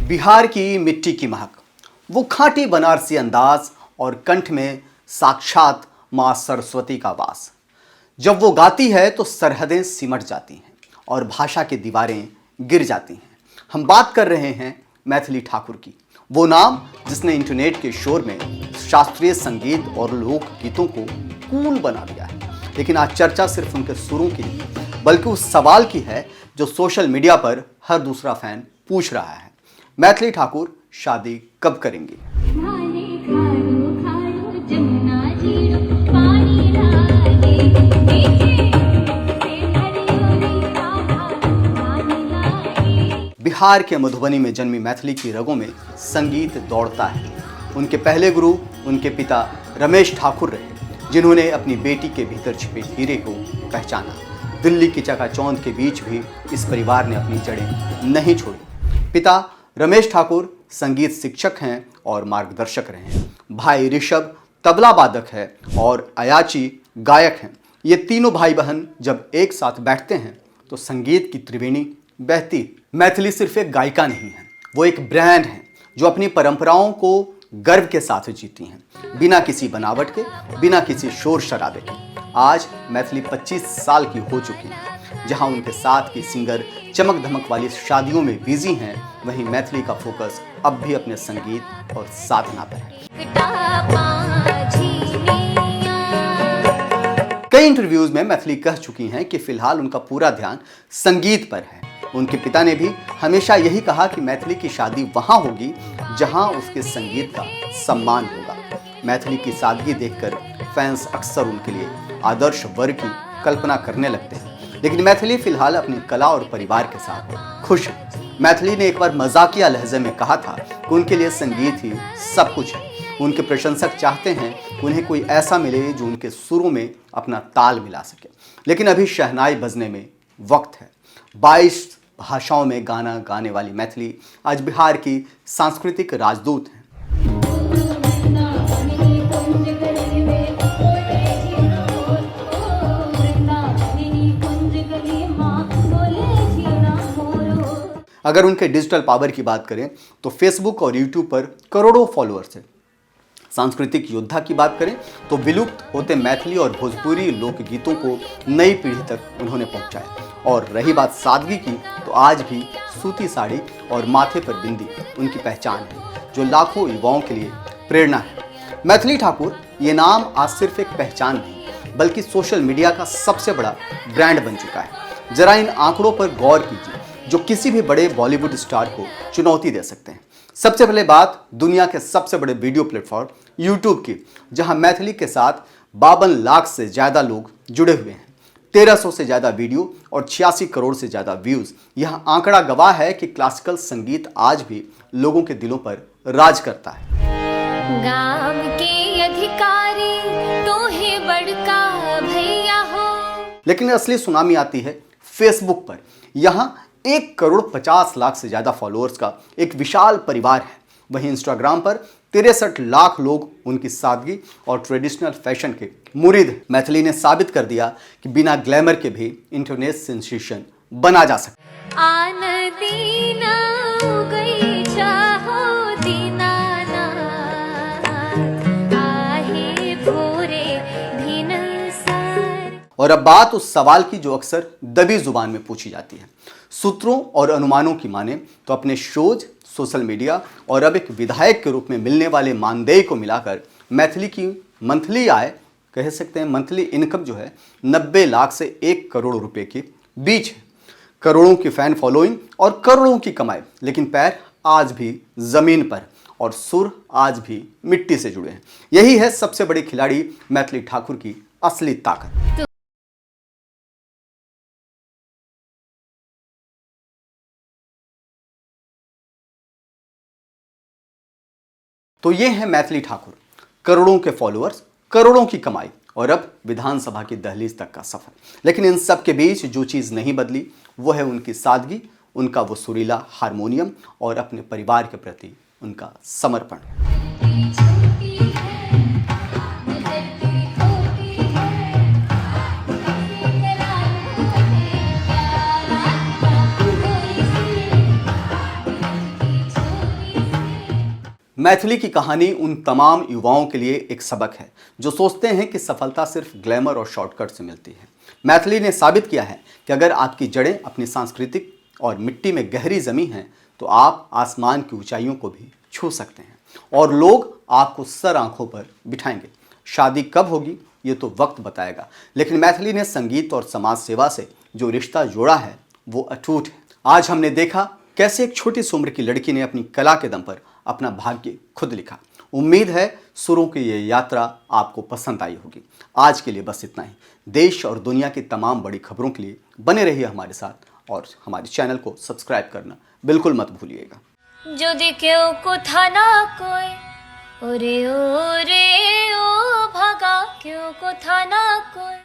बिहार की मिट्टी की महक, वो खाटी बनारसी अंदाज और कंठ में साक्षात मां सरस्वती का वास। जब वो गाती है तो सरहदें सिमट जाती हैं और भाषा की दीवारें गिर जाती हैं। हम बात कर रहे हैं मैथिली ठाकुर की, वो नाम जिसने इंटरनेट के शोर में शास्त्रीय संगीत और लोक गीतों को कूल बना दिया है। लेकिन आज चर्चा सिर्फ उनके सुरों की नहीं, बल्कि उस सवाल की है जो सोशल मीडिया पर हर दूसरा फैन पूछ रहा है, मैथिली ठाकुर शादी कब करेंगी? बिहार के मधुबनी में जन्मी मैथिली की रगों में संगीत दौड़ता है। उनके पहले गुरु उनके पिता रमेश ठाकुर रहे, जिन्होंने अपनी बेटी के भीतर छिपे हीरे को पहचाना। दिल्ली की चकाचौंध के बीच भी इस परिवार ने अपनी जड़ें नहीं छोड़ी। पिता रमेश ठाकुर संगीत शिक्षक हैं और मार्गदर्शक रहे हैं। भाई ऋषभ तबला वादक है और अयाची गायक हैं। ये तीनों भाई बहन जब एक साथ बैठते हैं तो संगीत की त्रिवेणी बहती। मैथिली सिर्फ एक गायिका नहीं है, वो एक ब्रांड है जो अपनी परंपराओं को गर्व के साथ जीती हैं, बिना किसी बनावट के, बिना किसी शोर शराबे के। आज मैथिली 25 साल की हो चुकी है। जहां उनके साथ की सिंगर चमक धमक वाली शादियों में बिजी हैं, वहीं मैथिली का फोकस अब भी अपने संगीत और साधना पर है। कई इंटरव्यूज में मैथिली कह चुकी हैं कि फिलहाल उनका पूरा ध्यान संगीत पर है। उनके पिता ने भी हमेशा यही कहा कि मैथिली की शादी वहां होगी जहां उसके संगीत का सम्मान होगा। मैथिली की सादगी देखकर फैंस अक्सर उनके लिए आदर्श वर की कल्पना करने लगते हैं। लेकिन मैथिली फिलहाल अपनी कला और परिवार के साथ खुश है। मैथिली ने एक बार मजाकिया लहजे में कहा था कि उनके लिए संगीत ही सब कुछ है। उनके प्रशंसक चाहते हैं कि उन्हें कोई ऐसा मिले जो उनके सुरों में अपना ताल मिला सके। लेकिन अभी शहनाई बजने में वक्त है। 22 भाषाओं में गाना गाने वाली मैथिली आज बिहार की सांस्कृतिक राजदूत हैं। अगर उनके डिजिटल पावर की बात करें तो फेसबुक और यूट्यूब पर करोड़ों फॉलोअर्स हैं। सांस्कृतिक योद्धा की बात करें तो विलुप्त होते मैथिली और भोजपुरी लोकगीतों को नई पीढ़ी तक उन्होंने पहुंचाया। और रही बात सादगी की, तो आज भी सूती साड़ी और माथे पर बिंदी उनकी पहचान है, जो लाखों युवाओं के लिए प्रेरणा है। मैथिली ठाकुर ये नाम आज सिर्फ एक पहचान नहीं, बल्कि सोशल मीडिया का सबसे बड़ा ब्रांड बन चुका है। जरा इन आंकड़ों पर गौर कीजिए, जो किसी भी बड़े बॉलीवुड स्टार को चुनौती दे सकते हैं। सबसे पहले बात दुनिया के सबसे बड़े वीडियो प्लेटफॉर्म यूट्यूब की, जहां मैथिली के साथ 52 लाख से ज़्यादा लोग जुड़े हुए हैं। 1300 से ज़्यादा वीडियो और 86 करोड़ से ज़्यादा व्यूज़। यह आंकड़ा गवाह है कि क्लासिकल संगीत आज भी लोगों के दिलों पर राज करता है। गाम के अधिकारी तो ही बड़का भैया हो। लेकिन असली सुनामी आती है फेसबुक पर। यहाँ 1 करोड़ 50 लाख से ज़्यादा फॉलोअर्स का एक विशाल परिवार है। वहीं इंस्टाग्राम पर 63 लाख लोग उनकी सादगी और ट्रेडिशनल फैशन के मुरीद हैं। मैथिली ने साबित कर दिया कि बिना ग्लैमर के भी इंटरनेट सेंसेशन बना जा सकता है। और अब बात उस सवाल की जो अक्सर दबी जुबान में पूछी जाती है। सूत्रों और अनुमानों की माने तो अपने शोज, सोशल मीडिया और अब एक विधायक के रूप में मिलने वाले मानदेय को मिलाकर मैथिली की मंथली आय, कह सकते हैं मंथली इनकम जो है 90 लाख से 1 करोड़ रुपए के बीच है। करोड़ों की फैन फॉलोइंग और करोड़ों की कमाई, लेकिन पैर आज भी जमीन पर और सुर आज भी मिट्टी से जुड़े हैं। यही है सबसे बड़ी खिलाड़ी मैथिली ठाकुर की असली ताकत। तो ये है मैथिली ठाकुर, करोड़ों के फॉलोअर्स, करोड़ों की कमाई और अब विधानसभा की दहलीज तक का सफर। लेकिन इन सब के बीच जो चीज़ नहीं बदली वो है उनकी सादगी, उनका वो सुरीला हारमोनियम और अपने परिवार के प्रति उनका समर्पण। मैथिली की कहानी उन तमाम युवाओं के लिए एक सबक है जो सोचते हैं कि सफलता सिर्फ ग्लैमर और शॉर्टकट से मिलती है। मैथिली ने साबित किया है कि अगर आपकी जड़ें अपनी सांस्कृतिक और मिट्टी में गहरी जमी हैं तो आप आसमान की ऊंचाइयों को भी छू सकते हैं और लोग आपको सर आंखों पर बिठाएंगे। शादी कब होगी ये तो वक्त बताएगा, लेकिन मैथिली ने संगीत और समाज सेवा से जो रिश्ता जोड़ा है वो अटूट है। आज हमने देखा कैसे एक छोटी सी उम्र की लड़की ने अपनी कला के दम पर अपना भाग्य खुद लिखा। उम्मीद है सुरों की ये यात्रा आपको पसंद आई होगी। आज के लिए बस इतना ही। देश और दुनिया की तमाम बड़ी खबरों के लिए बने रहिए हमारे साथ और हमारे चैनल को सब्सक्राइब करना बिल्कुल मत भूलिएगा। যদি কেউ কোথা না কয় ওরে ও ভাগা কেউ কোথা না কয়